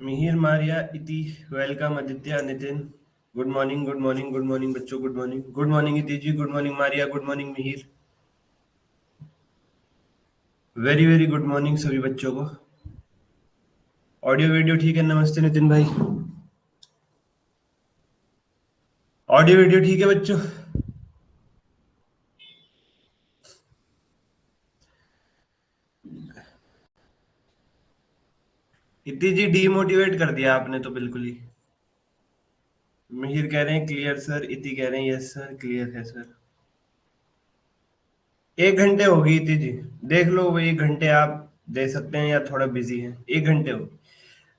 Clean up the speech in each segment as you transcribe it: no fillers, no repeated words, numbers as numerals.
Mihir Maria Iti welcome Aditya Nitin. Good morning good morning good morning बच्चों, good morning Iti ji, good morning Maria, good morning Mihir. Very very good morning सभी बच्चों को। Audio video ठीक है? नमस्ते नितिन भाई। ऑडियो वीडियो ठीक है बच्चों? इति जी डीमोटिवेट कर दिया आपने तो बिल्कुल ही। मिहिर कह रहे हैं क्लियर सर, इति कह रहे हैं यस सर क्लियर है सर। 1 घंटे होगी इति जी, देख लो वो 1 घंटे आप दे सकते हैं या थोड़ा बिजी है। 1 घंटे होगी।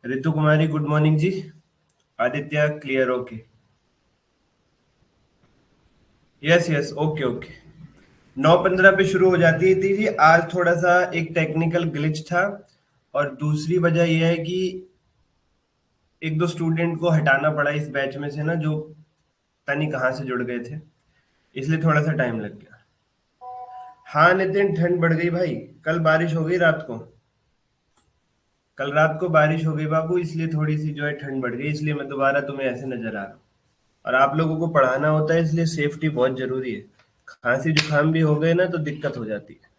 Ritu Kumari good morning ji. Aditya clear, okay. Yes yes, okay okay. 9:15 पे शुरू हो जाती थी जी। आज थोड़ा सा एक टेक्निकल ग्लिच था, और दूसरी वजह यह है कि एक दो स्टूडेंट को हटाना पड़ा इस बैच में से ना, जो पता नहीं कहाँ से जुड़ गए थे, इसलिए थोड़ा सा टाइम लग गया। हाँ नितिन, ठंड बढ़ गई भाई। कल बारिश हो गई रात को। कल रात को बारिश हो गई बाबू, इसलिए थोड़ी सी जो है ठंड बढ़ गई, इसलिए मैं दोबारा तुम्हें ऐसे नजर आ रहा हूँ। और आप लोगों को पढ़ाना होता है, इसलिए सेफ्टी बहुत जरूरी है। खांसी जुकाम भी हो गए ना तो दिक्कत हो जाती है।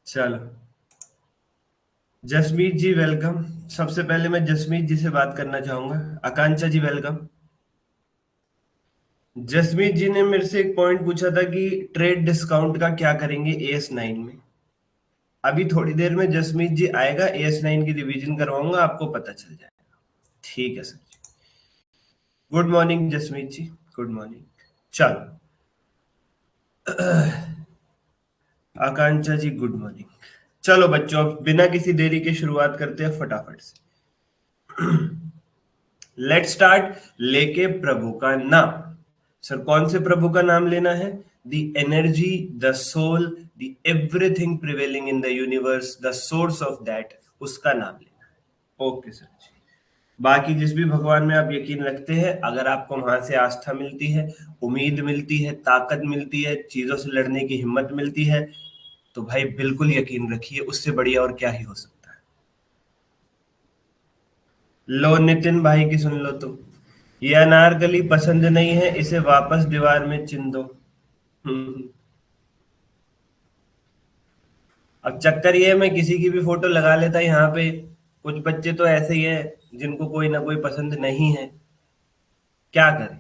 चलो, जसमीत जी वेलकम। सबसे पहले मैं जसमीत जी से बात करना चाहूंगा। आकांक्षा जी वेलकम। जसमीत जी ने मेरे से एक पॉइंट पूछा था कि ट्रेड डिस्काउंट का क्या करेंगे AS9 में। अभी थोड़ी देर में जसमीत जी आएगा, AS9 की रिवीजन करवाऊंगा, आपको पता चल जाएगा। ठीक है सर जी। गुड मॉर्निंग जसमीत जी, गुड मॉर्निंग। चलो, आकांक्षा जी गुड मॉर्निंग। चलो बच्चों, अब बिना किसी देरी के शुरुआत करते हैं फटाफट से। Let start. लेके प्रभु का नाम। सर कौन से प्रभु का नाम लेना है? The energy, the soul, the everything prevailing in the universe, the source of that, उसका नाम लेना है। Okay sir ji. बाकी जिस भी भगवान में आप यकीन रखते हैं, अगर आपको वहां से आस्था मिलती है, उम्मीद मिलती है, ताकत मिलती है, चीजों से लड़ने की हिम्मत मिलती है, तो भाई बिल्कुल यकीन रखिए, उससे बढ़िया और क्या ही हो सकता है। लो नितिन भाई की सुन लो तुम। ये अनारकली पसंद नहीं है, इसे वापस दीवार में चिन दो। हम्म। अब चक्कर ये है, मैं किसी की भी फोटो लगा लेता यहाँ पे। कुछ बच्चे तो ऐसे ही हैं जिनको कोई ना कोई पसंद नहीं है, क्या करें।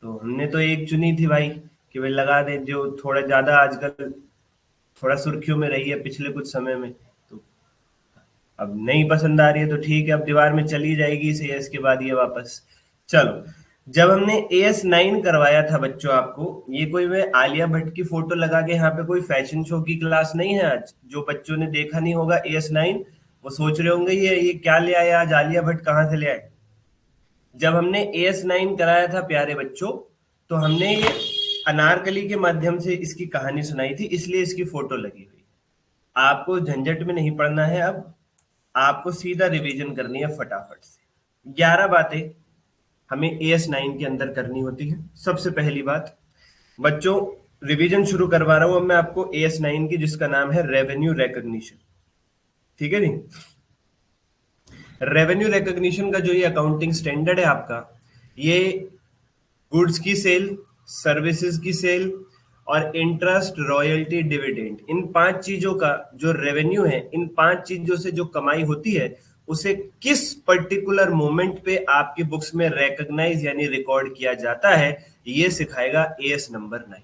तो हमने तो एक चुनी थी भाई, कि भाई लगा दे, जो थोड़ा ज्यादा आजकल थोड़ा सुर्खियों में रही है पिछले कुछ समय में। तो अब नहीं पसंद आ रही है तो ठीक है, अब दीवार में चली जाएगी इसे इसके बाद ये वापस। चलो, जब हमने AS9 करवाया था बच्चों आपको, ये कोई मैं आलिया भट्ट की फोटो लगा के यहाँ पे कोई फैशन शो की क्लास नहीं है आज। जो बच्चों ने देखा नहीं होगा AS9, वो सोच रहे होंगे ये क्या ले आए आज, आलिया भट्ट कहाँ से ले आए। जब हमने AS9 कराया था प्यारे बच्चों, तो हमने ये अनारकली के माध्यम से इसकी कहानी सुनाई थी, इसलिए इसकी फोटो लगी हुई। आपको झंझट में नहीं पड़ना है अब, आपको सीधा रिवीजन करनी है फटाफट से। 11 बातें हमें AS9 के अंदर करनी होती है। सबसे पहली बात बच्चों, रिवीजन शुरू करवा रहा हूं अब मैं आपको AS9 की, जिसका नाम है रेवेन्यू रिकॉग्निशन। ठीक है जी। रेवेन्यू रिकॉग्निशन का जो ये अकाउंटिंग स्टैंडर्ड है आपका, ये गुड्स की सेल, सर्विसेज की सेल और इंटरेस्ट, रॉयल्टी, डिविडेंड, इन 5 चीजों का जो रेवेन्यू है, इन 5 चीजों से जो कमाई होती है, उसे किस पर्टिकुलर मोमेंट पे आपकी बुक्स में रिकॉग्नाइज यानी रिकॉर्ड किया जाता है, ये सिखाएगा AS नंबर 9।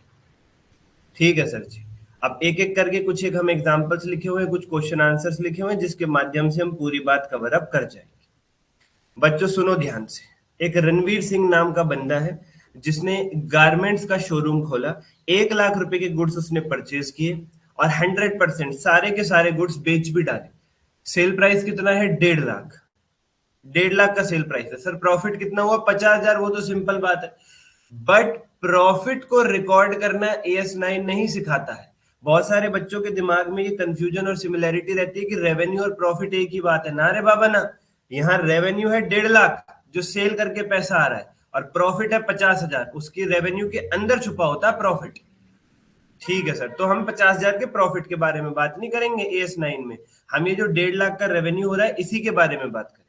ठीक है सर जी। अब एक एक करके कुछ एक हम एग्जांपल्स लिखे हुए हैं, कुछ क्वेश्चन आंसर्स लिखे हुए हैं, जिसके माध्यम से हम पूरी बात कवर अप कर जाएंगे। बच्चों सुनो ध्यान से। एक रणवीर सिंह नाम का बंदा है, जिसने गारमेंट्स का शोरूम खोला। 1 लाख रुपए के गुड्स उसने परचेज किए, और 100% सारे के सारे गुड्स बेच भी डाले। सेल प्राइस कितना है? 1.5 लाख। 1.5 लाख का सेल प्राइस है सर। प्रॉफिट कितना हुआ? 50,000। वो तो सिंपल बात है। बट प्रॉफिट को रिकॉर्ड करना AS9 नहीं सिखाता है। बहुत सारे बच्चों के दिमाग में ये कंफ्यूजन और सिमिलैरिटी रहती है कि रेवेन्यू और प्रॉफिट एक ही बात है। ना रे बाबा ना। यहाँ रेवेन्यू है 1.5 लाख, जो सेल करके पैसा आ रहा है, और प्रॉफिट है 50,000, उसकी रेवेन्यू के अंदर छुपा होता है प्रॉफिट। ठीक है सर, तो हम 50,000 के प्रॉफिट के बारे में बात नहीं करेंगे AS9 में, हम ये जो 1.5 लाख का रेवेन्यू हो रहा है इसी के बारे में बात करेंगे।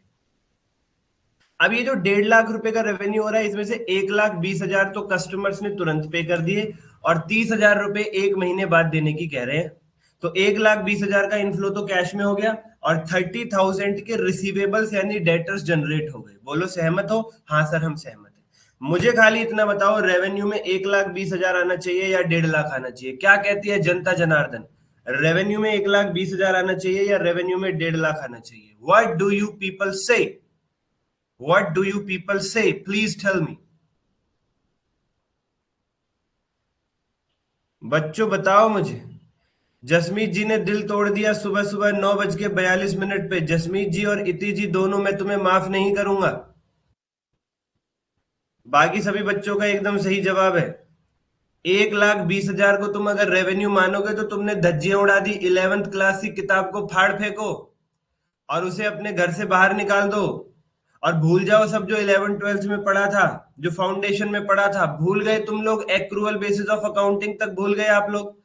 अब ये जो 1.5 लाख रुपए का रेवेन्यू हो रहा है इसमें से 1,20,000 तो कस्टमर्स ने तुरंत पे कर दिए और 30,000 रुपए एक महीने बाद देने की कह रहे हैं। तो 1,20,000 का इनफ्लो तो कैश में हो गया और 30,000 के रिसीवेबल्स यानी डेटर्स जनरेट हो गए। बोलो सहमत हो? हाँ सर हम सहमत हैं। मुझे खाली इतना बताओ, रेवेन्यू में 1,20,000 आना चाहिए या 1.5 लाख आना चाहिए? क्या कहती है जनता जनार्दन? रेवेन्यू में 1,20,000 आना चाहिए या रेवेन्यू में 1.5 लाख आना चाहिए? व्हाट डू यू पीपल से? What do you people say? Please tell me. बच्चों बताओ मुझे। जसमीत जी ने दिल तोड़ दिया सुबह सुबह 9:42 पे। जसमीत जी और इति जी दोनों मैं तुम्हें माफ नहीं करूंगा। बाकी सभी बच्चों का एकदम सही जवाब है। 1,20,000 को तुम अगर रेवेन्यू मानोगे तो तुमने धज्जियां उड़ा दी। 11th क्लास की किताब को फाड़ फेंको और उसे अपने घर से बाहर निकाल दो और भूल जाओ सब जो 11th-12th में पढ़ा था, जो फाउंडेशन में पढ़ा था। भूल गए तुम लोग, एक्रूअल बेसिस ऑफ अकाउंटिंग तक भूल गए आप लोग।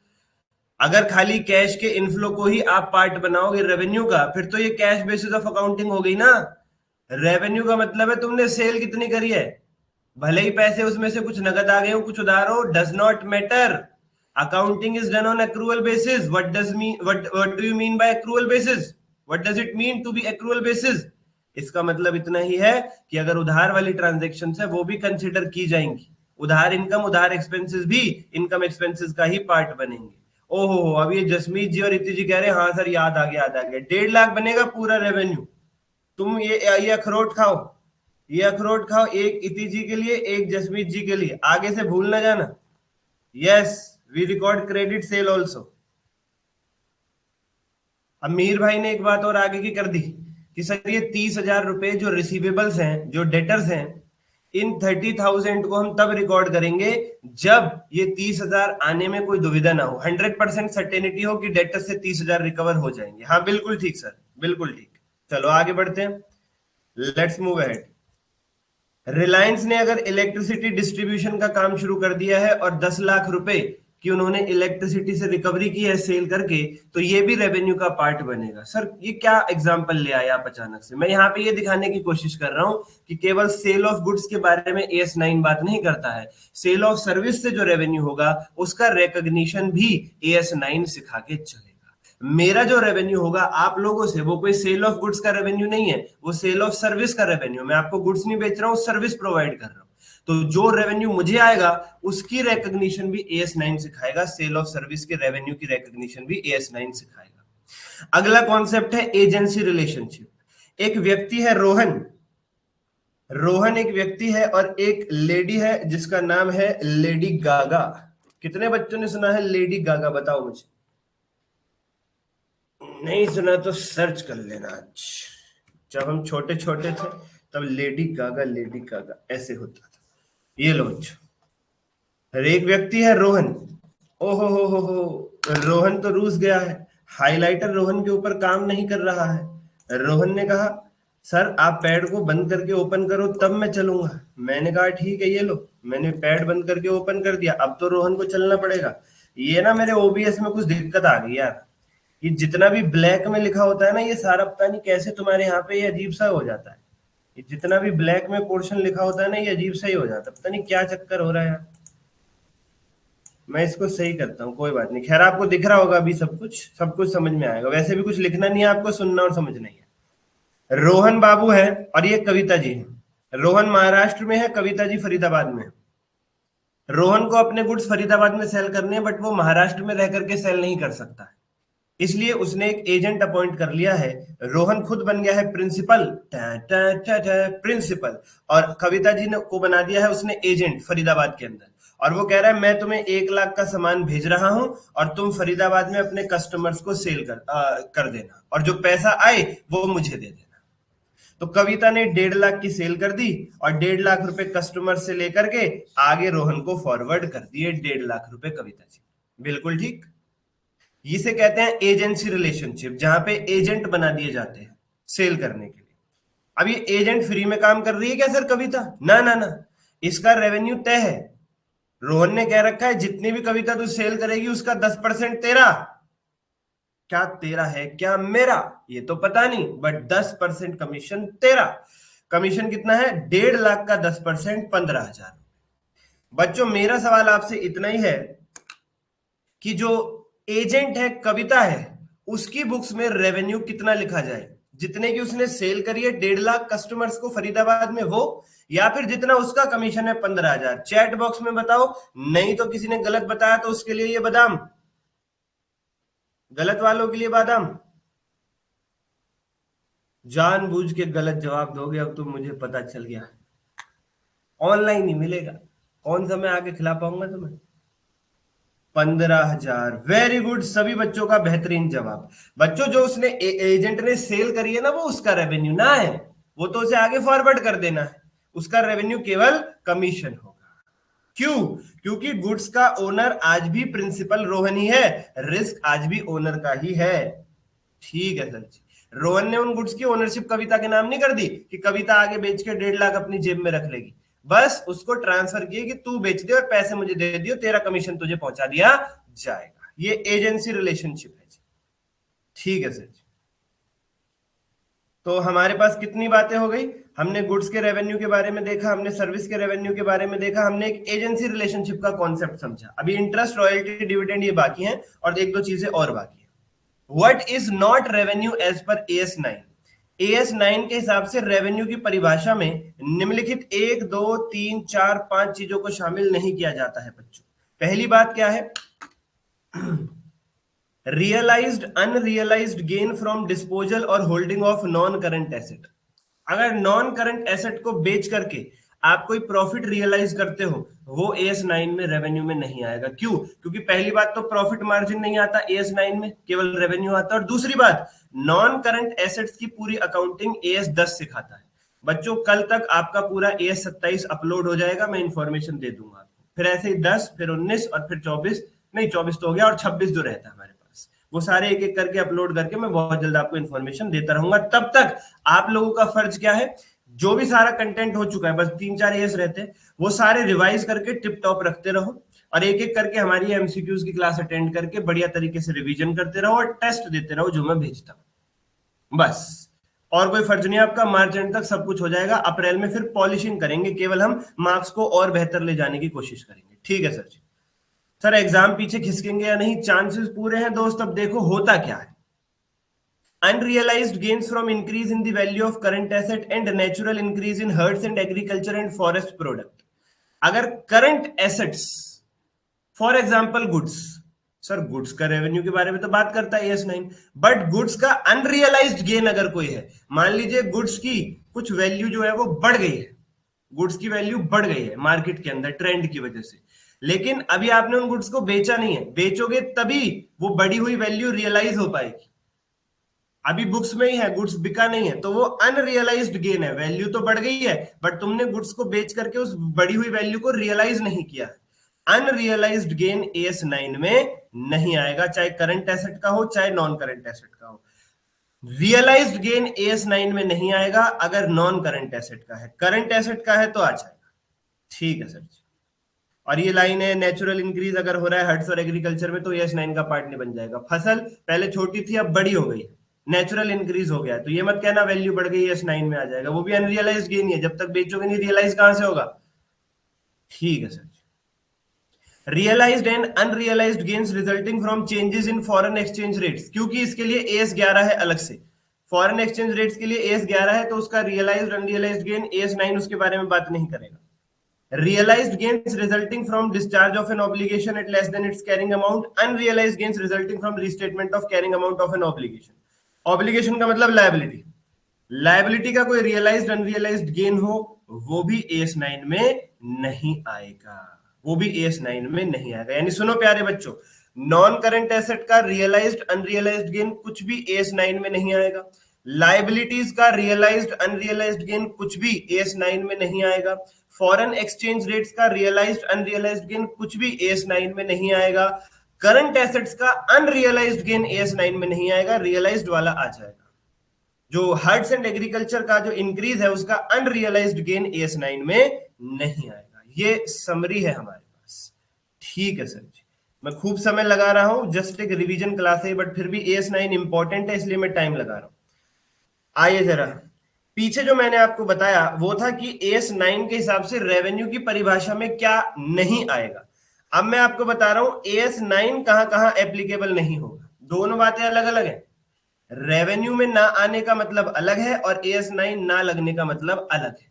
अगर खाली कैश के इनफ्लो को ही आप पार्ट बनाओगे रेवेन्यू का, फिर तो ये कैश बेसिस ऑफ अकाउंटिंग हो गई ना। रेवेन्यू का मतलब है तुमने सेल कितनी करी है। भले ही पैसे उसमें से कुछ नगद आ गए हो, कुछ उधार हो, does not matter. Accounting is done on accrual basis. What do you mean by accrual basis? What does it mean to be accrual basis? इसका मतलब इतना ही है कि अगर उधार वाली ट्रांजेक्शन है वो भी कंसिडर की जाएंगी। उधार इनकम, उधार एक्सपेंसेस भी इनकम एक्सपेंसेस का ही पार्ट बनेंगे। ओहो, अब ये जसमीत जी और इति जी कह रहे हैं हाँ सर याद आ गया, याद आ गया। 1.5 लाख बनेगा पूरा रेवेन्यू। तुम ये अखरोट खाओ, ये अखरोट खाओ, एक इति जी के लिए, एक जसमीत जी के लिए, आगे से भूल ना जाना। Yes, we record credit sale also. अब मीर भाई ने एक बात और आगे की कर दी कि सर ये 30,000 रुपए जो रिसीवेबल्स हैं, जो डेटर्स हैं, इन 30,000 को हम तब रिकॉर्ड करेंगे जब ये 30,000 आने में कोई दुविधा ना हो, 100% सर्टेनिटी हो कि डेटर से 30,000 रिकवर हो जाएंगे। हाँ बिल्कुल ठीक सर, बिल्कुल ठीक। चलो आगे बढ़ते हैं, लेट्स मूव अहेड। रिलायंस ने अगर इलेक्ट्रिसिटी डिस्ट्रीब्यूशन का काम शुरू कर दिया है और 10 लाख रुपए कि उन्होंने इलेक्ट्रिसिटी से रिकवरी की है सेल करके, तो ये भी रेवेन्यू का पार्ट बनेगा। सर ये क्या एग्जांपल ले आए आप अचानक से? मैं यहाँ पे ये दिखाने की कोशिश कर रहा हूँ कि केवल सेल ऑफ गुड्स के बारे में AS9 बात नहीं करता है, सेल ऑफ सर्विस से जो रेवेन्यू होगा उसका रिकॉग्निशन भी AS9 सिखा के चलेगा। मेरा जो रेवेन्यू होगा आप लोगों से, वो कोई सेल ऑफ गुड्स का रेवेन्यू नहीं है, वो सेल ऑफ सर्विस का रेवेन्यू। मैं आपको गुड्स नहीं बेच रहा हूँ, सर्विस प्रोवाइड कर रहा हूँ। तो जो रेवेन्यू मुझे आएगा उसकी रिकॉग्निशन भी AS9 सिखाएगा, सेल ऑफ सर्विस के रेवेन्यू की रिकॉग्निशन भी AS9 सिखाएगा। अगला कॉन्सेप्ट है एजेंसी रिलेशनशिप। एक व्यक्ति है रोहन, रोहन एक व्यक्ति है और एक लेडी है जिसका नाम है लेडी गागा। कितने बच्चों ने सुना है लेडी गागा? बताओ मुझे। नहीं सुना तो सर्च कर लेना। आज जब हम छोटे छोटे थे तब लेडी गागा ऐसे होता था। ये लो बच्चों, एक व्यक्ति है रोहन। ओहो हो, रोहन तो रूस गया है। हाइलाइटर रोहन के ऊपर काम नहीं कर रहा है। रोहन ने कहा सर आप पैड को बंद करके ओपन करो तब मैं चलूंगा। मैंने कहा ठीक है ये लो, मैंने पैड बंद करके ओपन कर दिया। अब तो रोहन को चलना पड़ेगा। ये ना मेरे OBS में कुछ दिक्कत आ गई यार, ये जितना भी ब्लैक में लिखा होता है ना, ये सारा पता नहीं कैसे तुम्हारे यहाँ पे ये अजीब सा हो जाता है। ये जितना भी ब्लैक में पोर्शन लिखा होता है ना, ये अजीब सा ही हो जाता है। पता नहीं क्या चक्कर हो रहा है यार। मैं इसको सही करता हूँ, कोई बात नहीं। खैर आपको दिख रहा होगा अभी सब कुछ समझ में आएगा। वैसे भी कुछ लिखना नहीं है आपको, सुनना और समझना ही है। रोहन बाबू है और ये कविता जी है। रोहन महाराष्ट्र में है, कविता जी फरीदाबाद में। रोहन को अपने गुड्स फरीदाबाद में सेल करने हैं, बट वो महाराष्ट्र में रह करके सेल नहीं कर सकता है, इसलिए उसने एक एजेंट अपॉइंट कर लिया है। रोहन खुद बन गया है प्रिंसिपल, प्रिंसिपल, और कविता जी ने को बना दिया है उसने एजेंट फरीदाबाद के अंदर। और वो कह रहा है मैं तुम्हें 1 लाख का सामान भेज रहा हूं और तुम फरीदाबाद में अपने कस्टमर्स को सेल कर देना और जो पैसा आए वो मुझे दे देना। तो कविता ने 1.5 लाख की सेल कर दी और 1.5 लाख रुपए कस्टमर से लेकर के आगे रोहन को फॉरवर्ड कर दिए 1.5 लाख रुपए कविता जी। बिल्कुल ठीक। इसे कहते हैं एजेंसी रिलेशनशिप, जहां पे एजेंट बना दिए जाते हैं सेल करने के लिए। अब ये एजेंट फ्री में काम कर रही है क्या सर कविता? ना ना ना, इसका रेवेन्यू तय है। रोहन ने कह रखा है जितनी भी कविता तू सेल करेगी उसका 10% तेरा। क्या तेरा है क्या मेरा ये तो पता नहीं, बट 10% कमीशन तेरा। कमीशन कितना है? 1.5 लाख का 10% 15,000। बच्चों मेरा सवाल आपसे इतना ही है कि जो एजेंट है कविता है उसकी बुक्स में रेवेन्यू कितना लिखा जाए? जितने की उसने सेल करी है 1.5 लाख कस्टमर्स को फरीदाबाद में, वो, या फिर जितना उसका कमीशन है 15,000? चैट बॉक्स में बताओ। नहीं तो किसी ने गलत बताया तो उसके लिए ये बादाम, गलत वालों के लिए बादाम। जानबूझ के गलत जवाब दोगे, अब तो मुझे पता चल गया। ऑनलाइन ही मिलेगा, कौन सा मैं आगे खिला पाऊंगा तुम्हें? 15,000। वेरी गुड, सभी बच्चों का बेहतरीन जवाब। बच्चों जो उसने एजेंट ने सेल करी है ना, वो उसका रेवेन्यू ना है, वो तो उसे आगे फॉरवर्ड कर देना है। उसका रेवेन्यू केवल कमीशन होगा। क्यों? क्योंकि गुड्स का ओनर आज भी प्रिंसिपल रोहन ही है, रिस्क आज भी ओनर का ही है। ठीक है सर जी। रोहन ने उन गुड्स की ओनरशिप कविता के नाम नहीं कर दी कि कविता आगे बेच के 1.5 लाख अपनी जेब में रख लेगी। बस उसको ट्रांसफर किए कि तू बेच दे और पैसे मुझे दे दियो, तेरा कमीशन तुझे पहुंचा दिया जाएगा। ये एजेंसी रिलेशनशिप है जी। ठीक है सर जी। तो हमारे पास कितनी बातें हो गई? हमने गुड्स के रेवेन्यू के बारे में देखा, हमने सर्विस के रेवेन्यू के बारे में देखा, हमने एक एजेंसी रिलेशनशिप का कॉन्सेप्ट समझा। अभी इंटरेस्ट, रॉयल्टी, डिविडेंड ये बाकी हैं, और एक दो चीजें और बाकी है। What is not revenue as per AS9? AS9 के हिसाब से रेवेन्यू की परिभाषा में निम्नलिखित 1 2 3 4 5 चीजों को शामिल नहीं किया जाता है बच्चों। पहली बात क्या है? Realised unrealised gain from disposal और holding of non current asset. अगर नॉन करंट एसेट को बेच करके आप कोई प्रॉफिट रियलाइज करते हो, वो AS9 में रेवेन्यू में नहीं आएगा। क्यों? क्योंकि पहली बात तो प्रॉफिट मार्जिन नहीं आता AS9 में, केवल रेवेन्यू आता है। और दूसरी बात, नॉन करंट एसेट्स की पूरी अकाउंटिंग AS10 सिखाता है। बच्चों कल तक आपका पूरा AS27 अपलोड हो जाएगा, मैं इंफॉर्मेशन दे दूंगा आपको। फिर ऐसे ही 10, फिर 19 और फिर 24, नहीं 24 तो हो गया, और 26 जो रहता है हमारे पास, वो सारे एक एक करके अपलोड करके मैं बहुत जल्द आपको इन्फॉर्मेशन देता रहूंगा। तब तक आप लोगों का फर्ज क्या है? जो भी सारा कंटेंट हो चुका है, बस 3 4 एस रहते हैं, वो सारे रिवाइज करके टिप टॉप रखते रहो, और एक एक करके हमारी MCQs की क्लास अटेंड करके बढ़िया तरीके से रिवीजन करते रहो और टेस्ट देते रहो जो मैं भेजता हूं। बस, और कोई फर्ज नहीं आपका। मार्च एंड तक सब कुछ हो जाएगा। अप्रैल में फिर पॉलिशिंग करेंगे, केवल हम मार्क्स को और बेहतर ले जाने की कोशिश करेंगे। ठीक है सर जी। सर एग्जाम पीछे खिसकेंगे या नहीं? चांसेस पूरे हैं दोस्त। अब देखो होता क्या है। Unrealized gains from increase in the value of current asset and natural increase in herds and agriculture and forest product. अगर current assets, for example goods, sir goods का रेवेन्यू के बारे में तो बात करता है AS9, बट गुड्स का अनरियलाइज्ड गेन अगर कोई है, मान लीजिए गुड्स की कुछ वैल्यू जो है वो बढ़ गई है, गुड्स की वैल्यू बढ़ गई है मार्केट के अंदर ट्रेंड की वजह से, लेकिन अभी आपने उन गुड्स को बेचा नहीं है। बेचोगे तभी वो बढ़ी हुई वैल्यू रियलाइज हो पाएगी। अभी बुक्स में ही है, गुड्स बिका नहीं है, तो वो अनरियलाइज्ड गेन है। वैल्यू तो बढ़ गई है, बट तुमने गुड्स को बेच करके उस बढ़ी हुई वैल्यू को रियलाइज नहीं किया। अनरियलाइज्ड गेन AS9 में नहीं आएगा, चाहे करंट एसेट का हो चाहे नॉन करंट एसेट का हो। रियलाइज्ड गेन AS9 में नहीं आएगा अगर नॉन करंट एसेट का है। करंट एसेट का है तो आ जाएगा। ठीक है सर जी। और ये लाइन है, नेचुरल इंक्रीज अगर हो रहा है हर्ट्स और एग्रीकल्चर में तो AS9 का पार्ट नहीं बन जाएगा। फसल पहले छोटी थी अब बड़ी हो गई, नेचुरल इंक्रीज हो गया, तो ये मत कहना वैल्यू बढ़ गई AS9 में आ जाएगा। वो भी अनरियलाइज्ड गेन ही है, जब तक बेचोगे नहीं रियलाइज कहां से होगा? ठीक है sir. Realised and unrealised gains resulting from changes in foreign exchange rates, क्योंकि इसके लिए AS11 है अलग से। फॉरेन एक्सचेंज रेट्स के लिए AS11 है, तो उसका रियलाइज्ड अनरियलाइज्ड गेन AS9 उसके बारे में बात नहीं करेगा। Realized gains resulting from discharge of an obligation at less than its carrying amount. Unrealized gains resulting from restatement of carrying amount of an obligation. Obligation का मतलब liability. Liability का कोई realized unrealized gain हो, वो भी AS9 में नहीं आएगा। वो भी AS9 में नहीं आएगा। यानी सुनो प्यारे बच्चों, नॉन करंट एसेट का रियलाइज्ड अनरियलाइज्ड गेन कुछ भी AS9 में नहीं आएगा। लाइबिलिटीज का रियलाइज्ड अनरियलाइज्ड गेन कुछ भी AS9 में नहीं आएगा। फॉरेन एक्सचेंज रेट्स का रियलाइज्ड अनरियलाइज्ड गेन कुछ भी AS9 में नहीं आएगा। करंट एसेट्स का अनरियलाइज्ड गेन AS9 में नहीं आएगा, रियलाइज्ड वाला आ जाएगा। जो हर्ट्स एंड एग्रीकल्चर का जो इंक्रीज है उसका अनरियलाइज्ड गेन AS9 में नहीं आएगा। ये समरी है हमारे पास। ठीक है सर जी, मैं खूब समय लगा रहा हूं, जस्ट एक रिवीजन क्लास है, बट फिर भी AS9 इंपॉर्टेंट है इसलिए मैं टाइम लगा रहा हूं। आइए जरा, पीछे जो मैंने आपको बताया वो था कि AS9 के हिसाब से रेवेन्यू की परिभाषा में क्या नहीं आएगा। अब मैं आपको बता रहा हूं AS9 कहां कहां एप्लीकेबल नहीं होगा। दोनों बातें अलग अलग है। रेवेन्यू में ना आने का मतलब अलग है और AS9 ना लगने का मतलब अलग है।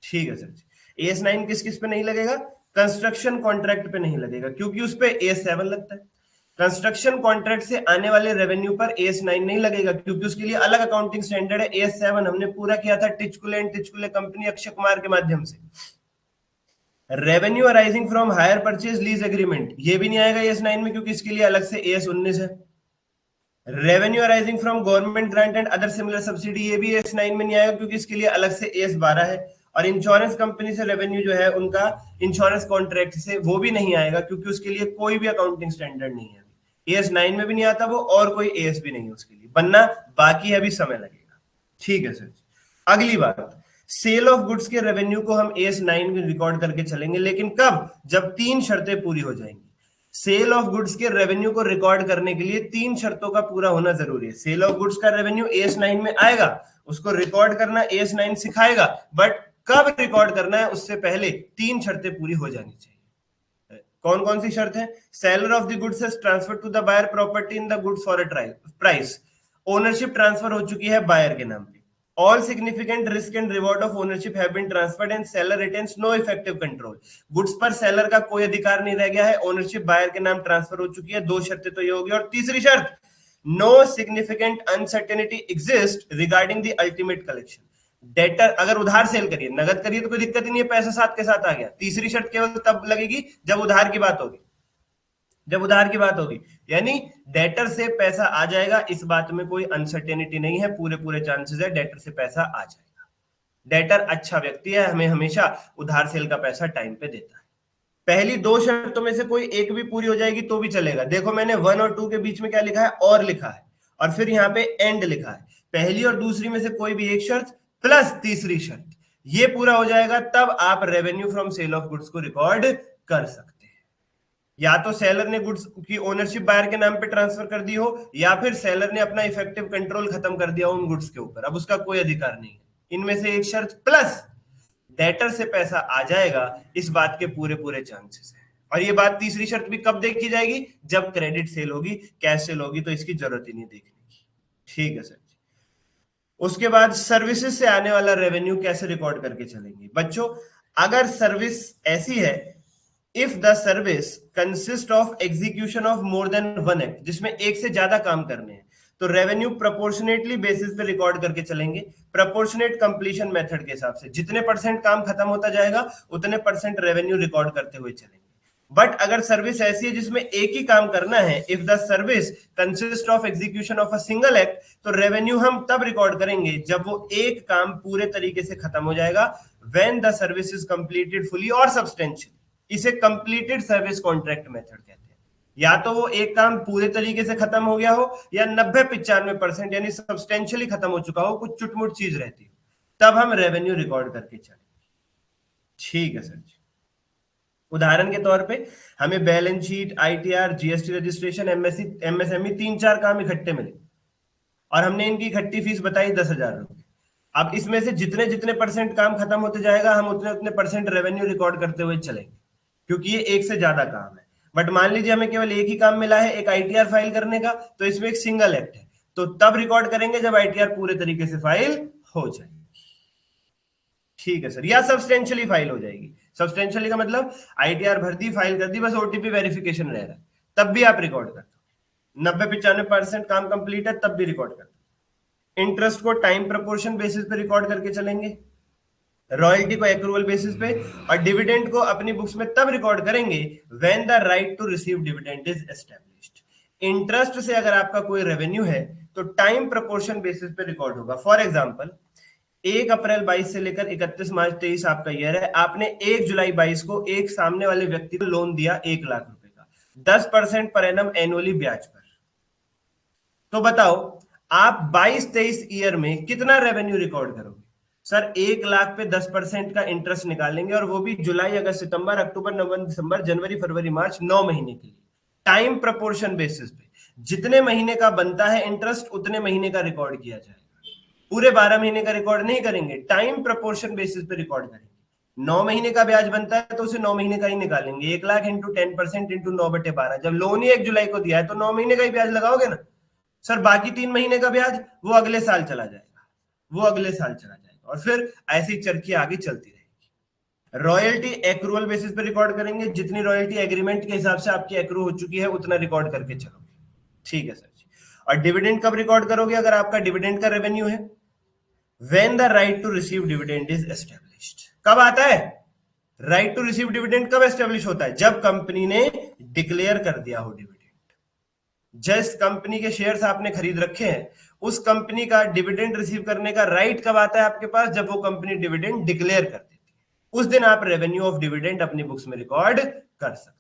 ठीक है सर जी। AS9 किस किस पे नहीं लगेगा? कंस्ट्रक्शन कॉन्ट्रैक्ट पे नहीं लगेगा क्योंकि उस पे AS7 लगता है। कंस्ट्रक्शन कॉन्ट्रैक्ट से आने वाले रेवेन्यू पर AS9 नहीं लगेगा क्योंकि उसके लिए अलग अकाउंटिंग स्टैंडर्ड है। AS7 हमने पूरा किया था टिचकुले एंड टिचकुले कंपनी अक्षय कुमार के माध्यम से। Revenue arising from hire purchase lease agreement ये भी नहीं आएगा AS9 में क्योंकि इसके लिए अलग से AS19 है। Revenue arising from government grant and other similar subsidy ये भी AS9 में नहीं आएगा क्योंकि इसके लिए अलग से AS12 है। और इंश्योरेंस कंपनी से रेवेन्यू जो है उनका इंश्योरेंस कॉन्ट्रैक्ट से वो भी नहीं आएगा क्योंकि उसके लिए कोई भी अकाउंटिंग स्टैंडर्ड नहीं है। AS9 में भी नहीं आता वो और कोई AS भी नहीं है उसके लिए बनना, बाकी है, अभी समय लगेगा। ठीक है सर। अगली बात, सेल ऑफ गुड्स के रेवेन्यू को हम AS9 में रिकॉर्ड करके चलेंगे, लेकिन कब? जब तीन शर्तें पूरी हो जाएंगी। सेल ऑफ गुड्स के रेवेन्यू को रिकॉर्ड करने के लिए तीन शर्तों का पूरा होना जरूरी है। सेल ऑफ गुड्स का रेवेन्यू AS9 में आएगा, उसको रिकॉर्ड करना AS9 सिखाएगा, बट कब रिकॉर्ड करना है उससे पहले तीन शर्तें पूरी हो जानी चाहिए। कौन कौन सी शर्त है? Seller of the goods has transferred to the buyer property in the goods for a price. Ownership transfer हो चुकी है बायर के नाम पे। All significant risk and reward of ownership have been transferred and seller retains no effective control. Goods पर seller का कोई अधिकार नहीं रह गया है, ओनरशिप बायर के नाम ट्रांसफर हो चुकी है। दो शर्तें तो ये होगी। और तीसरी शर्त, no significant uncertainty exist regarding the ultimate collection. Debtor अगर उधार सेल करिए, नगद करिए तो कोई दिक्कत ही नहीं है, पैसा साथ के साथ आ गया। तीसरी शर्त केवल तब लगेगी जब उधार की बात होगी, जब उधार की बात होगी, यानी डेटर से पैसा आ जाएगा, इस बात में कोई अनसर्टेनिटी नहीं है, पूरे पूरे चांसेस है डेटर से पैसा आ जाएगा। डेटर अच्छा व्यक्ति है, हमें हमेशा उधार सेल का पैसा टाइम पे देता है। पहली दो शर्तों में से कोई एक भी पूरी हो जाएगी तो भी चलेगा। देखो मैंने 1 और 2 के बीच में क्या लिखा है? और लिखा है, और फिर यहाँ पे एंड लिखा है। पहली और दूसरी में से कोई भी एक शर्त प्लस तीसरी शर्त, ये पूरा हो जाएगा तब आप revenue from sale of goods को रिकॉर्ड कर सकते हैं। या तो सेलर ने गुड्स की ओनरशिप बायर के नाम पे ट्रांसफर कर दी हो, या फिर सेलर ने अपना इफेक्टिव कंट्रोल खत्म कर दिया उन गुड्स के ऊपर, अब उसका कोई अधिकार नहीं है। इनमें से एक शर्त प्लस डेटर से पैसा आ जाएगा, इस बात के पूरे पूरे चांसेस है। और ये बात तीसरी शर्त भी कब देखी जाएगी? जब क्रेडिट सेल होगी, कैश सेल होगी तो इसकी जरूरत ही नहीं देखने की। ठीक है सर। उसके बाद सर्विसेज से आने वाला रेवेन्यू कैसे रिकॉर्ड करके चलेंगे बच्चों? अगर सर्विस ऐसी है, if the service consist of execution of more than one act, जिसमें एक से ज्यादा काम करने हैं, तो रेवेन्यू प्रोपोर्शनेटली बेसिस पे रिकॉर्ड करके चलेंगे। प्रोपोर्शनेट कंप्लीशन मेथड के हिसाब से जितने परसेंट काम खत्म होता जाएगा उतने परसेंट रेवेन्यू रिकॉर्ड करते हुए चलेंगे। बट अगर सर्विस ऐसी है जिसमें एक ही काम करना है, if the service consist of execution of a single act, तो रेवेन्यू हम तब रिकॉर्ड करेंगे जब वो एक काम पूरे तरीके से खत्म हो जाएगा। When the service is completed fully और सब्सटेंशियली। इसे कंप्लीटेड सर्विस कॉन्ट्रैक्ट मेथड कहते हैं। या तो वो एक काम पूरे तरीके से खत्म हो गया हो, या 90-95% यानी सब्सटेंशियली खत्म हो चुका हो, कुछ चुटमुट चीज रहती हो, तब हम रेवेन्यू रिकॉर्ड करके चलेंगे। ठीक है सर जी। उदाहरण के तौर पे हमें balance sheet, ITR, GST registration, MSME 3-4 काम इकट्ठे मिले और हमने इनकी इकट्ठी फीस बताई 10,000 रुपए। अब इसमें से जितने जितने परसेंट काम खत्म होते जाएगा हम उतने उतने परसेंट रेवेन्यू रिकॉर्ड करते हुए चलेंगे, क्योंकि ये एक से ज्यादा काम है। बट मान लीजिए हमें केवल एक ही काम मिला है, एक ITR फाइल करने का, तो इसमें एक सिंगल एक्ट है, तो तब रिकॉर्ड करेंगे जब ITR पूरे तरीके से फाइल हो जाए। ठीक है सर। या सब्सटेंशियली फाइल हो जाएगी। सब्सटेंशियली का मतलब ITR भर दी, फाइल कर दी, बस OTP वेरिफिकेशन रह रहा है, तब भी आप रिकॉर्ड करते हो। 90-95% काम कंप्लीट है तब भी रिकॉर्ड करते हो। इंटरेस्ट को टाइम प्रोपोर्शन बेसिस पे रिकॉर्ड करके चलेंगे, रॉयल्टी को एक्रूवल बेसिस पे, और डिविडेंड को अपनी बुक्स में तब रिकॉर्ड करेंगे when the right to receive dividend is established. Interest से अगर आपका कोई रेवेन्यू है तो टाइम प्रोपोर्शन बेसिस पे रिकॉर्ड होगा। फॉर एग्जांपल 1 अप्रैल 22 से लेकर 31 मार्च 23 आपका ईयर है, आपने 1 जुलाई 22 को एक सामने वाले व्यक्ति को लोन दिया 1 लाख रुपए का, 10% पर एनम एनुअली ब्याज पर। तो बताओ आप 22-23 ईयर में कितना रेवेन्यू रिकॉर्ड करोगे? सर 1 लाख पे 10% का इंटरेस्ट निकालेंगे, और वो भी जुलाई, अगस्त, सितंबर, अक्टूबर, नवंबर, दिसंबर, जनवरी, फरवरी, मार्च, 9 महीने के लिए, टाइम प्रपोर्शन बेसिस पे। जितने महीने का बनता है इंटरेस्ट उतने महीने का रिकॉर्ड किया जाएगा। पूरे 12 महीने का रिकॉर्ड नहीं करेंगे, टाइम प्रपोर्शन बेसिस पे रिकॉर्ड करेंगे। 9 महीने का ब्याज बनता है तो उसे 9 महीने का ही निकालेंगे। 1 लाख इंटू 10% इंटू 9/12। जब लोन ही 1 जुलाई को दिया है तो 9 महीने का ही ब्याज लगाओगे ना सर। बाकी 3 महीने का ब्याज वो अगले साल चला जाएगा, वो अगले साल चला जाएगा, और फिर ऐसी चरखी आगे चलती रहेगी। रॉयल्टी एक्रूअल बेसिस पे रिकॉर्ड करेंगे। जितनी रॉयल्टी एग्रीमेंट के हिसाब से आपकी एक्रू हो चुकी है उतना रिकॉर्ड करके चलोगे। ठीक है सर जी। और डिविडेंड कब रिकॉर्ड करोगे अगर आपका डिविडेंड का रेवेन्यू है? When the right to receive dividend is established। कब आता है राइट टू रिसीव डिविडेंड? कब एस्टेब्लिश होता है? जब कंपनी ने डिक्लेयर कर दिया हो डिविडेंड। जिस कंपनी के शेयर्स आपने खरीद रखे हैं उस कंपनी का डिविडेंड रिसीव करने का राइट कब आता है आपके पास? जब वो कंपनी डिविडेंड डिक्लेयर कर देती है। उस दिन आप रेवेन्यू ऑफ डिविडेंड अपनी बुक्स में रिकॉर्ड कर सकते हो।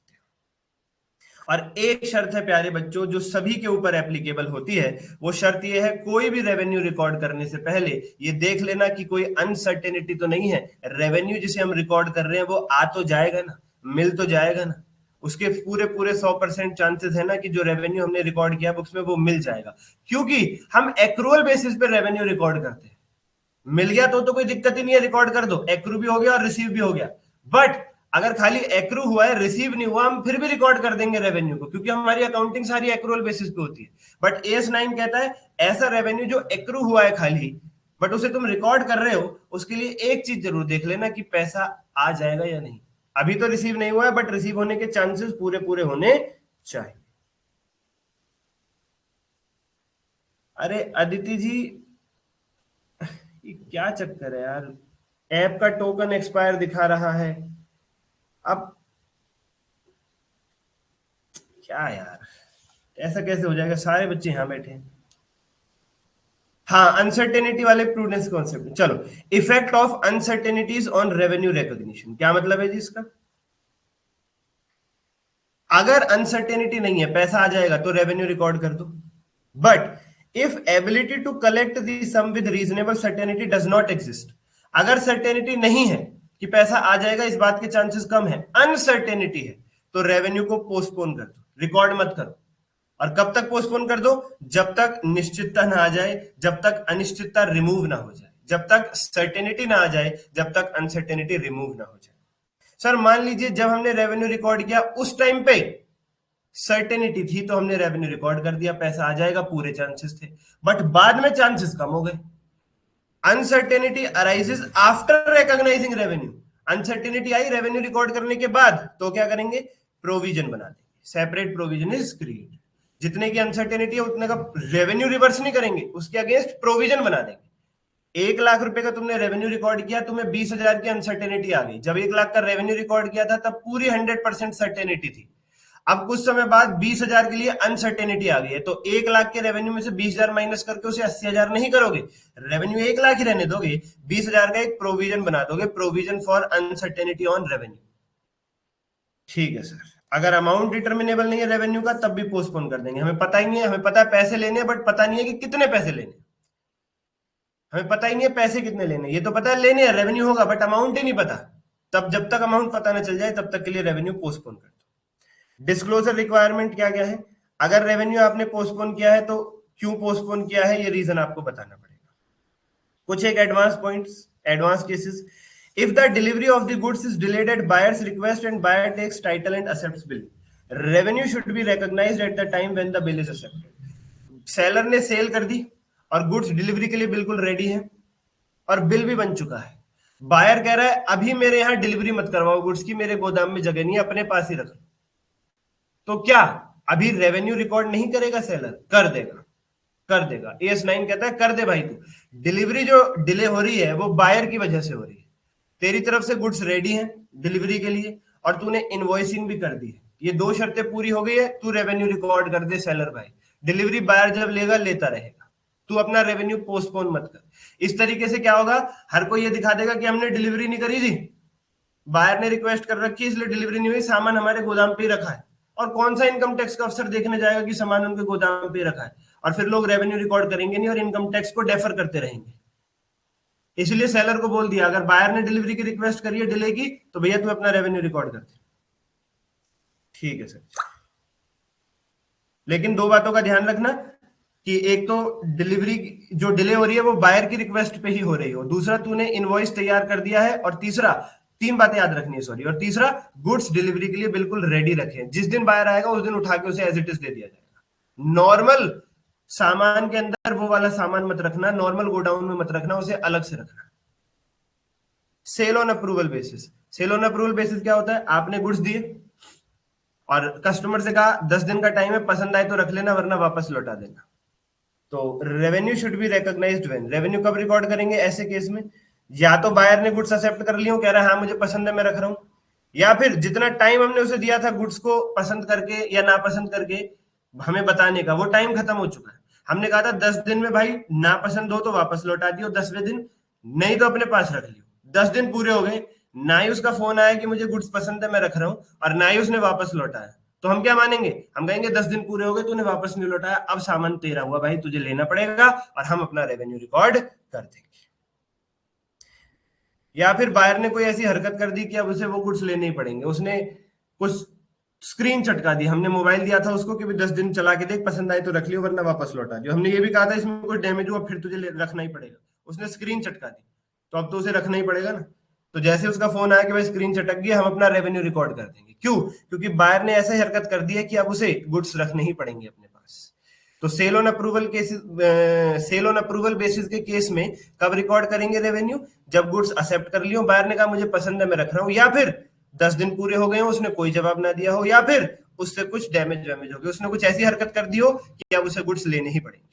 और एक शर्त है प्यारे बच्चों जो सभी के ऊपर एप्लीकेबल होती है, वो शर्त ये है, कोई भी रेवेन्यू रिकॉर्ड करने से पहले ये देख लेना कि कोई अनसर्टेनिटी तो नहीं है। रेवेन्यू जिसे हम रिकॉर्ड कर रहे हैं वो आ तो जाएगा ना, मिल तो जाएगा ना। उसके पूरे पूरे 100% चांसेस है ना कि जो रेवेन्यू हमने रिकॉर्ड किया बुक्स में वो मिल जाएगा, क्योंकि हम एक्रूअल बेसिस पे रेवेन्यू रिकॉर्ड करते हैं। मिल गया तो कोई दिक्कत ही नहीं है, रिकॉर्ड कर दो, एक्रू भी हो गया और रिसीव भी हो गया। बट अगर खाली एक्रू हुआ है, रिसीव नहीं हुआ, हम फिर भी रिकॉर्ड कर देंगे रेवेन्यू को, क्योंकि हमारी अकाउंटिंग सारी एक्रूअल बेसिस पे होती है। बट AS9 कहता है ऐसा रेवेन्यू जो एक्रू हुआ है खाली, बट उसे तुम रिकॉर्ड कर रहे हो, उसके लिए एक चीज जरूर देख लेना कि पैसा आ जाएगा या नहीं। अभी तो रिसीव नहीं हुआ है बट रिसीव होने के चांसेस पूरे पूरे होने चाहिए। अरे अदिति जी, ये क्या चक्कर है यार, ऐप का टोकन एक्सपायर दिखा रहा है। अब क्या यार, ऐसा कैसे हो जाएगा? सारे बच्चे यहां बैठे हैं। हाँ, अनसर्टेनिटी वाले प्रूडेंस कॉन्सेप्ट। चलो, effect of uncertainties on revenue recognition, क्या मतलब है जी इसका? अगर अनसर्टेनिटी नहीं है, पैसा आ जाएगा तो रेवेन्यू रिकॉर्ड कर दो। But if ability to collect the sum with reasonable certainty does not exist, अगर सर्टेनिटी नहीं है कि पैसा आ जाएगा, इस बात के चांसेस कम है, अनसर्टेनिटी है, तो रेवेन्यू को पोस्टपोन कर दो, रिकॉर्ड मत करो। और कब तक पोस्टपोन कर दो? जब तक निश्चितता ना आ जाए, जब तक अनिश्चितता रिमूव ना हो जाए, जब तक सर्टेनिटी ना आ जाए, जब तक अनसर्टेनिटी रिमूव ना हो जाए। सर मान लीजिए जब हमने रेवेन्यू रिकॉर्ड किया उस टाइम पे सर्टेनिटी थी तो हमने रेवेन्यू रिकॉर्ड कर दिया, पैसा आ जाएगा, पूरे चांसेस थे। बट बाद में चांसेस कम हो गए। Uncertainty arises after recognising revenue. Uncertainty आई रेवेन्यू रिकॉर्ड करने के बाद, तो क्या करेंगे? प्रोविजन बना देंगे, सेपरेट प्रोविजन इज क्रिएटेड। जितने की अनसर्टेनिटी है उतने का रेवेन्यू रिवर्स नहीं करेंगे, उसके अगेंस्ट प्रोविजन बना देंगे। 1 लाख रुपए का तुमने रेवेन्यू रिकॉर्ड किया, तुम्हें 20,000 की अनसर्टेनिटी आ गई। जब 1 लाख का रेवेन्यू रिकॉर्ड किया था तब पूरी 100% सर्टेनिटी थी। अब कुछ समय बाद 20,000 के लिए अनसर्टेनिटी आ गई है, तो 1 लाख के रेवेन्यू में से 20,000 माइनस करके उसे 80,000 नहीं करोगे, रेवेन्यू 1 लाख ही रहने दोगे, 20,000 का एक प्रोविजन बना दोगे, provision for uncertainty on revenue. ठीक है सर। अगर अमाउंट डिटर्मिनेबल नहीं है रेवेन्यू का तब भी पोस्टपोन कर देंगे। हमें पता ही नहीं है, हमें पता है पैसे लेने बट पता नहीं है कि कितने पैसे लेने। हमें पता ही नहीं है पैसे कितने लेने, ये तो पता है लेने हैं, रेवेन्यू होगा, बट अमाउंट ही नहीं पता। तब जब तक अमाउंट पता ना चल जाए तब तक के लिए रेवेन्यू पोस्टपोन कर दो। डिस्क्लोजर रिक्वायरमेंट क्या क्या है? अगर रेवेन्यू आपने पोस्टपोन किया है तो क्यों पोस्टपोन किया है ये रीजन आपको बताना पड़ेगा। कुछ एक advance points, advance cases. If the delivery of the goods is delayed at buyer's request and buyer takes title and accepts bill, revenue should be recognized at the time when the bill is accepted। Seller ने cell कर दी और goods delivery के लिए बिल्कुल ready है और bill भी बन चुका है। बायर कह रहा है अभी मेरे यहां डिलीवरी मत करवाओ गुड्स की, मेरे गोदाम में जगह नहीं है, अपने पास ही रख लो। तो क्या अभी रेवेन्यू रिकॉर्ड नहीं करेगा सेलर? कर देगा, कर देगा। AS9 कहता है कर दे भाई, तू डिलीवरी जो डिले हो रही है वो बायर की वजह से हो रही है। तेरी तरफ से गुड्स रेडी हैं डिलीवरी के लिए और तूने इनवॉइसिंग भी कर दी है, ये दो शर्तें पूरी हो गई है, तू रेवेन्यू रिकॉर्ड कर दे सेलर भाई। डिलीवरी बायर जब लेगा लेता रहेगा, तू अपना रेवेन्यू पोस्टपोन मत कर। इस तरीके से क्या होगा, हर कोई ये दिखा देगा कि हमने डिलीवरी नहीं करी थी, बायर ने रिक्वेस्ट कर रखी है इसलिए डिलीवरी नहीं हुई, सामान हमारे गोदाम पे ही रखा है। और कौन सा इनकम टैक्स का अफसर देखने जाएगा कि सामान उनके गोदाम पे रखा है? और फिर लोग रेवेन्यू रिकॉर्ड करेंगे नहीं और इनकम टैक्स को डेफर करते रहेंगे। इसलिए सेलर को बोल दिया अगर बायर ने डिलीवरी की रिक्वेस्ट करी है डिले की तो भैया तू अपना रेवेन्यू रिकॉर्ड कर दे। ठीक है सर। लेकिन दो बातों का ध्यान रखना कि एक तो डिलीवरी जो डिले हो रही है वो बायर की रिक्वेस्ट पे ही हो रही हो, दूसरा तूने इनवॉइस तैयार कर दिया है, और तीसरा, तीन बातें याद रखनी है सॉरी, और तीसरा गुड्स डिलीवरी के लिए बिल्कुल रेडी रखें। जिस दिन बायर आएगा उस दिन उठा के उसे एज इट इज दे दिया जाएगा। नॉर्मल सामान के अंदर वो वाला सामान मत रखना, नॉर्मल गोडाउन में मत रखना, उसे अलग से रखना। Sale on approval basis. Sale on approval basis क्या होता है? आपने गुड्स दिए और कस्टमर से कहा 10 दिन का टाइम है, पसंद आए तो रख लेना वरना वापस लौटा देना। तो revenue should be recognised when. Revenue कब रिकॉर्ड करेंगे ऐसे केस में? या तो बायर ने गुड्स एक्सेप्ट कर लियो, कह रहा है हाँ मुझे पसंद है मैं रख रहा हूं, या फिर जितना टाइम हमने उसे दिया था गुड्स को पसंद करके या नापसंद करके हमें बताने का, वो टाइम खत्म हो चुका है। हमने कहा था 10 दिन में भाई नापसंद हो तो वापस लौटा दियो 10वें दिन, नहीं तो अपने पास रख लियो। 10 दिन पूरे हो गए, ना ही उसका फोन आया कि मुझे गुड्स पसंद है मैं रख रहा हूं, और ना ही उसने वापस लौटाया, तो हम क्या मानेंगे? हम कहेंगे 10 दिन पूरे हो गए तूने वापस नहीं लौटाया, अब सामान तेरा हुआ भाई, तुझे लेना पड़ेगा, और हम अपना रेवेन्यू रिकॉर्ड कर देंगे। या फिर बायर ने कोई ऐसी हरकत कर दी कि अब उसे वो गुड्स लेने ही पड़ेंगे, उसने कुछ स्क्रीन चटका दी, हमने मोबाइल दिया था उसको कि भी 10 दिन चला के देख, पसंद आए तो रख लियो वरना वापस लौटा दियो, हमने ये भी कहा था इसमें कुछ डैमेज हुआ फिर तुझे रखना ही पड़ेगा, उसने स्क्रीन चटका दी, तो अब तो उसे रखना ही पड़ेगा ना। तो जैसे उसका फोन आया कि भाई स्क्रीन चटक गई, हम अपना रेवेन्यू रिकॉर्ड कर देंगे। क्यों? क्योंकि बायर ने ऐसा ही हरकत कर दी है कि अब उसे गुड्स रखने ही पड़ेंगे अपने पास। तो sale on approval cases, sale on approval basis के केस में कब रिकॉर्ड करेंगे रेवेन्यू? जब गुड्स एक्सेप्ट कर लियो, बायर ने कहा मुझे पसंद है मैं रख रहा हूं, या फिर 10 दिन पूरे हो गए हो उसने कोई जवाब ना दिया हो, या फिर उससे कुछ डैमेज वैमेज हो गया, उसने कुछ ऐसी हरकत कर दी हो कि अब उसे गुड्स लेने ही पड़ेंगे।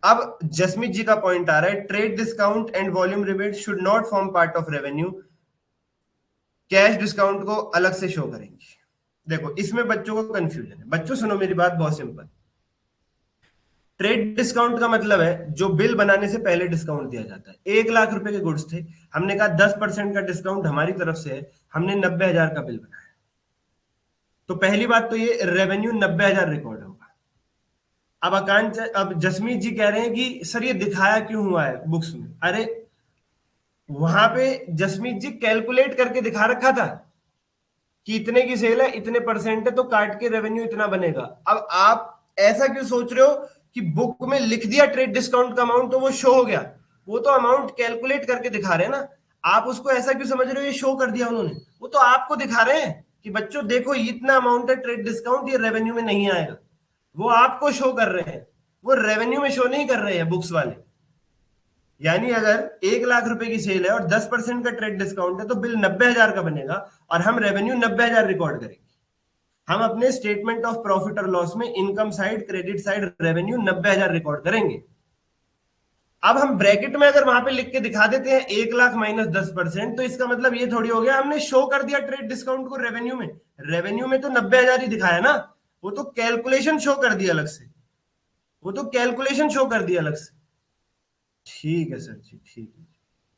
अब जसमीत जी का पॉइंट आ रहा है, trade discount and volume rebate should not form part of revenue, cash discount को अलग से शो करेंगे। देखो इसमें बच्चों को कंफ्यूजन है, बच्चों सुनो मेरी बात बहुत सिंपल। ट्रेड डिस्काउंट का मतलब है जो बिल बनाने से पहले डिस्काउंट दिया जाता है। 1 लाख रुपए के गुड्स थे, हमने कहा 10% का डिस्काउंट हमारी तरफ से है, हमने 90,000 का बिल बनाया, तो पहली बात तो ये रेवेन्यू 90,000 रिकॉर्ड होगा। अब जसमीत जी कह रहे हैं कि सर ये दिखाया क्यों हुआ है बुक्स में? अरे वहां पे जसमीत जी कैलकुलेट करके दिखा रखा था कि इतने की सेल है, इतने परसेंट है, तो काट के रेवेन्यू इतना बनेगा। अब आप ऐसा क्यों सोच रहे हो कि बुक में लिख दिया ट्रेड डिस्काउंट का अमाउंट तो वो शो हो गया? वो तो अमाउंट कैलकुलेट करके दिखा रहे हैं ना। आप उसको ऐसा क्यों समझ रहे हो ये शो कर दिया उन्होंने? वो तो आपको दिखा रहे हैं कि बच्चों देखो इतना अमाउंट है ट्रेड डिस्काउंट, ये रेवेन्यू में नहीं आएगा। वो आपको शो कर रहे हैं, वो रेवेन्यू में शो नहीं कर रहे हैं बुक्स वाले। यानी अगर 1 लाख रुपए की सेल है और 10% का ट्रेड डिस्काउंट है तो बिल 90,000 का बनेगा और हम रेवेन्यू 90,000 रिकॉर्ड करेंगे। हम अपने स्टेटमेंट ऑफ प्रॉफिट और लॉस में income side, credit side, revenue 90,000 record करेंगे। अब हम ब्रैकेट में अगर वहां पे लिख के दिखा देते हैं 1 लाख माइनस 10%, तो इसका मतलब ये थोड़ी हो गया हमने शो कर दिया ट्रेड डिस्काउंट को रेवेन्यू में। रेवेन्यू में तो 90,000 ही दिखाया ना, वो तो कैलकुलेशन शो कर दिया अलग से, वो तो कैलकुलेशन शो कर दिया अलग से। ठीक है सर जी, ठीक है,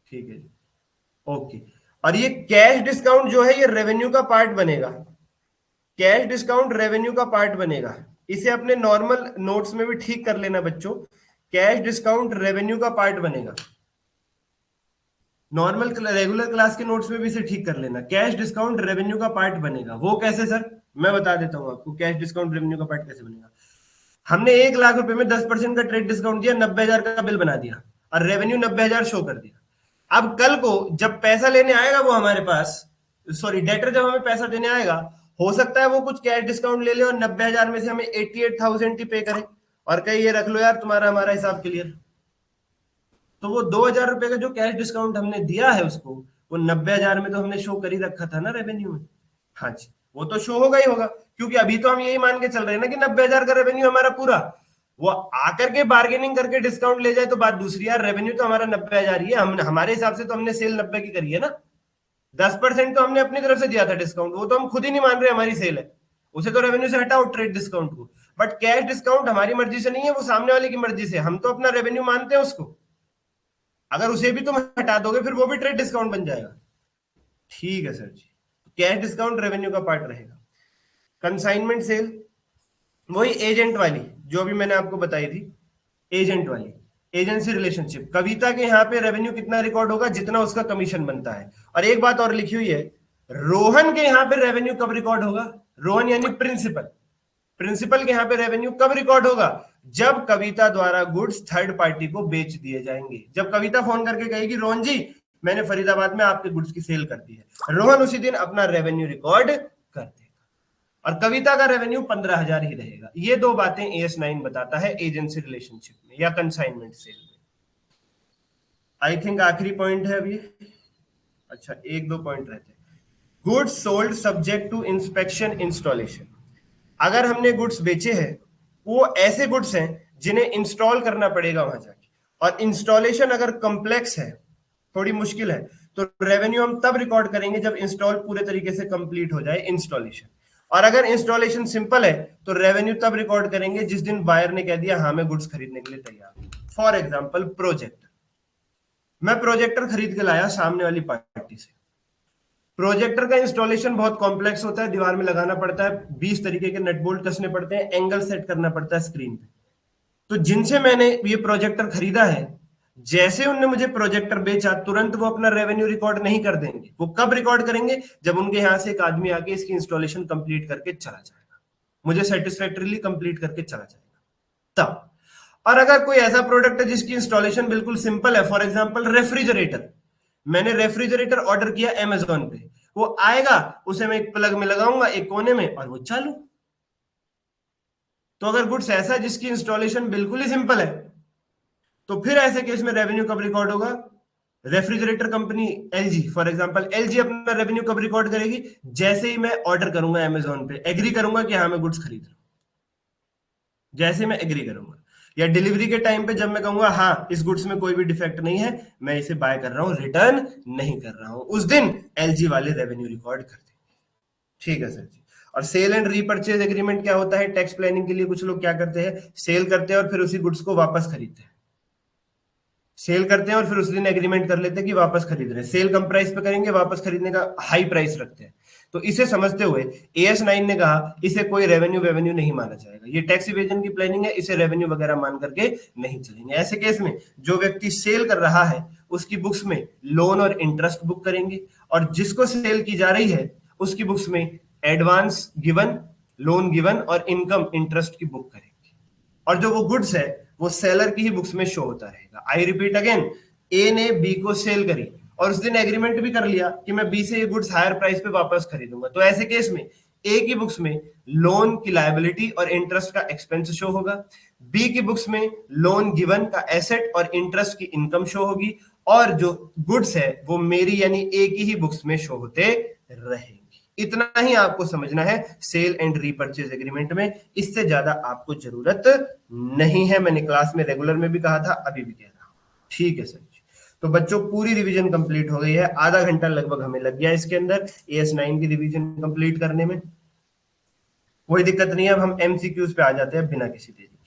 ठीक है जी, ओके। और ये कैश डिस्काउंट जो है ये रेवेन्यू का पार्ट बनेगा, कैश डिस्काउंट रेवेन्यू का पार्ट बनेगा। इसे अपने नॉर्मल नोट्स में भी ठीक कर लेना बच्चों, कैश डिस्काउंट रेवेन्यू का पार्ट बनेगा। नॉर्मल रेगुलर क्लास के नोट्स में भी इसे ठीक कर लेना, कैश डिस्काउंट रेवेन्यू का पार्ट बनेगा। वो कैसे सर? मैं बता देता हूं आपको कैश डिस्काउंट रेवेन्यू का पार्ट कैसे बनेगा। हमने 1 लाख रुपए में 10% का ट्रेड डिस्काउंट दिया, 90,000 का बिल बना दिया और रेवेन्यू 90,000 शो कर दिया। अब कल को जब पैसा लेने आएगा वो हमारे पास, सॉरी डेटर जब हमें पैसा देने आएगा, हो सकता है वो कुछ कैश डिस्काउंट ले ले और 90,000 में से हमें 88,000 ही पे करे और कहे ये रख लो यार तुम्हारा हमारा हिसाब क्लियर। तो वो 2,000 रुपए का जो कैश डिस्काउंट हमने दिया है उसको, वो 90,000 में तो हमने शो कर ही रखा था ना रेवेन्यू में। हाँ जी, वो तो शो होगा ही होगा, क्योंकि अभी तो हम यही मान के चल रहे हैं ना कि 90,000 का रेवेन्यू हमारा पूरा। वो आकर के बार्गेनिंग करके डिस्काउंट ले जाए तो बात दूसरी, यार रेवेन्यू तो हमारा 90,000 ही है, हम हमारे हिसाब से तो हमने सेल 90 की करी है ना। 10% तो हमने अपनी तरफ से दिया था डिस्काउंट, वो तो हम खुद ही नहीं मान रहे हमारी सेल है, उसे तो रेवेन्यू से हटाओ ट्रेड डिस्काउंट को। बट कैश डिस्काउंट हमारी मर्जी से नहीं है, वो सामने वाले की मर्जी से, हम तो अपना रेवेन्यू मानते हैं उसको। अगर उसे भी तुम हटा दोगे फिर वो भी ट्रेड डिस्काउंट बन जाएगा। ठीक है सर जी, कैश डिस्काउंट रेवेन्यू का पार्ट रहेगा। कंसाइनमेंट सेल वही एजेंट वाली जो भी मैंने आपको बताई थी, एजेंट वाली। एजेंसी रिलेशनशिप, कविता के यहाँ पे रेवेन्यू कितना रिकॉर्ड होगा, जितना उसका कमीशन बनता है। और एक बात और लिखी हुई है, रोहन के यहाँ पे रेवेन्यू कब रिकॉर्ड होगा, रोहन यानी प्रिंसिपल, प्रिंसिपल के यहाँ पे रेवेन्यू कब रिकॉर्ड होगा, जब कविता द्वारा गुड्स थर्ड पार्टी को बेच दिए जाएंगे। जब कविता फोन करके कहेगी रोहन जी मैंने फरीदाबाद में आपके गुड्स की सेल कर दी है, रोहन उसी दिन अपना रेवेन्यू रिकॉर्ड कर देगा, और कविता का रेवेन्यू 15,000 ही रहेगा। ये दो बातें AS9 बताता है एजेंसी रिलेशनशिप में या कंसाइनमेंट सेल में। आई थिंक आखिरी पॉइंट है अभी, अच्छा एक दो पॉइंट रहते हैं। Goods sold subject to inspection installation, अगर हमने गुड्स बेचे हैं वो ऐसे गुड्स हैं जिन्हें इंस्टॉल करना पड़ेगा वहां जाके, और इंस्टॉलेशन अगर कॉम्प्लेक्स है, थोड़ी मुश्किल है, तो रेवेन्यू हम तब रिकॉर्ड करेंगे जब इंस्टॉल पूरे तरीके से कंप्लीट हो जाए इंस्टॉलेशन। और अगर इंस्टॉलेशन सिंपल है तो रेवेन्यू तब रिकॉर्ड करेंगे जिस दिन बायर ने कह दिया हाँ मैं गुड्स खरीदने के लिए तैयार हूं। फॉर एग्जाम्पल प्रोजेक्टर, मैं प्रोजेक्टर खरीद के लाया सामने वाली पार्टी से, प्रोजेक्टर का इंस्टॉलेशन बहुत कॉम्प्लेक्स होता है, दीवार में लगाना पड़ता है, 20 तरीके के नट बोल्ट कसने पड़ते हैं, एंगल सेट करना पड़ता है स्क्रीन पे। तो जिनसे मैंने ये प्रोजेक्टर खरीदा है, जैसे उनने मुझे प्रोजेक्टर बेचा तुरंत वो अपना रेवेन्यू रिकॉर्ड नहीं कर देंगे। वो कब रिकॉर्ड करेंगे, जब उनके यहां से एक आदमी आके इसकी इंस्टॉलेशन कंप्लीट करके चला जाएगा, मुझे सेटिस्फैक्टरीली कंप्लीट करके चला जाएगा तब। और अगर कोई ऐसा प्रोडक्ट है जिसकी इंस्टॉलेशन बिल्कुल सिंपल है, फॉर एग्जांपल रेफ्रिजरेटर, मैंने रेफ्रिजरेटर ऑर्डर किया अमेजोन पे, वो आएगा, उसे मैं एक प्लग में लगाऊंगा एक कोने में और वो चालू। तो अगर गुड्स ऐसा है जिसकी इंस्टॉलेशन बिल्कुल ही सिंपल है, तो फिर ऐसे केस में रेवेन्यू कब रिकॉर्ड होगा, refrigerator company LG, for example LG अपना रेवेन्यू कब रिकॉर्ड करेगी, जैसे ही मैं ऑर्डर करूंगा अमेजोन पे, एग्री करूंगा कि हाँ मैं गुड्स खरीद रहा हूं, जैसे मैं एग्री करूंगा, या डिलीवरी के टाइम पे जब मैं कहूंगा हाँ इस गुड्स में कोई भी डिफेक्ट नहीं है, मैं इसे बाय कर रहा हूं, रिटर्न नहीं कर रहा हूं, उस दिन एलजी वाले रेवेन्यू रिकॉर्ड कर देंगे। ठीक है सर जी। और सेल एंड रीपर्चेज एग्रीमेंट क्या होता है, टैक्स प्लानिंग के लिए कुछ लोग क्या करते हैं, सेल करते हैं और फिर उसी गुड्स को वापस खरीदते हैं, सेल करते हैं और फिर उस दिन एग्रीमेंट कर लेते हैं कि वापस खरीद रहे हैं, सेल कम प्राइस पे करेंगे, वापस खरीदने का हाई प्राइस रखते हैं। तो इसे समझते हुए AS9 ने कहा इसे कोई रेवेन्यू नहीं माना जाएगा, ये टैक्स इवेजन की प्लानिंग है, इसे रेवेन्यू वगैरह मान करके नहीं चलेंगे। ऐसे केस में जो व्यक्ति सेल कर रहा है उसकी बुक्स में लोन और इंटरेस्ट बुक करेंगे, और जिसको सेल की जा रही है उसकी बुक्स में एडवांस गिवन, लोन गिवन और इनकम इंटरेस्ट की बुक करेंगे। और जो वो गुड्स है वो सेलर की ही बुक्स में शो होता रहेगा। आई रिपीट अगेन, ए ने बी को सेल करी और उस दिन एग्रीमेंट भी कर लिया कि मैं बी से ये गुड्स हायर प्राइस पे वापस खरीदूंगा, तो ऐसे केस में ए की बुक्स में लोन की लायबिलिटी और इंटरेस्ट का एक्सपेंस शो होगा, बी की बुक्स में लोन गिवन का एसेट और इंटरेस्ट की इनकम शो होगी, और जो गुड्स है वो मेरी यानी ए की ही बुक्स में शो होते रहेंगे। इतना ही आपको समझना है सेल एंड रीपर्चेज एग्रीमेंट में, इससे ज्यादा आपको जरूरत नहीं है। मैंने क्लास में रेगुलर में भी कहा था, अभी भी कह रहा हूं। ठीक है सर जी। तो बच्चों पूरी रिवीजन कंप्लीट हो गई है, आधा घंटा लगभग हमें लग गया इसके अंदर AS9 की रिवीजन कंप्लीट करने में। कोई दिक्कत नहीं है, अब हम MCQs पे आ जाते हैं बिना किसी देरी।